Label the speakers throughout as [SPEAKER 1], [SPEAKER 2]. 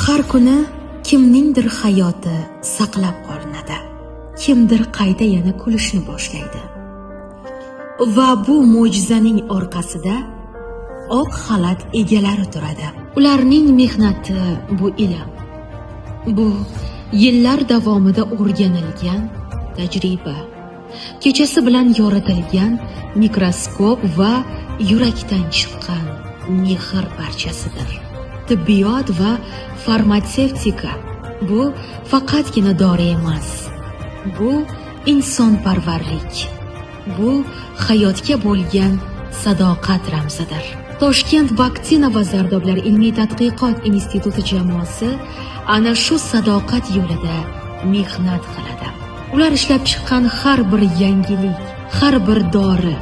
[SPEAKER 1] Har kuni kimningdir hayoti saqlab qolinadi. Kimdir qayta yana kulishni boshlaydi. Va bu mo'jizaning orqasida oq xalat egalari turadi. Ularning mehnati bu ilm. Bu yillar davomida o'rganilgan tajriba, kechasi bilan yoritilgan mikroskop va yurakdan chiqqan mehr parchasidir. Tibbiyot va farmatsevtika bu faqatgina dori emas. Bu insonparvarlik. Bu hayotga bo'lgan sadoqat ramzidir. Toshkent vaksina va zardoblar ilmiy tadqiqot instituti jamoasi ana shu sadoqat yo'lida mehnat qiladi. Ular ishlab chiqqan har bir yangilik, har bir dori,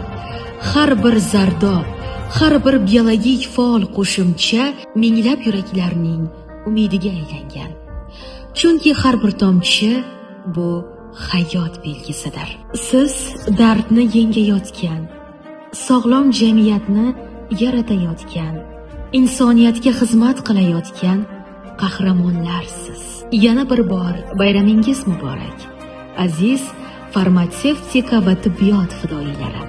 [SPEAKER 1] har bir zardob, har bir biologik faol qo'shimcha minglab yuraklarning umidiga aylangan. Chunki har bir tomchi bu hayot belgisidir. Siz dardni yengayotgan, sog'lom jamiyatni yaratayotgan, insoniyatga xizmat qilayotgan qahramonlarsiz. Yana bir bor bayramingiz muborak, aziz farmatsevtika va tibbiyot fidoyilari.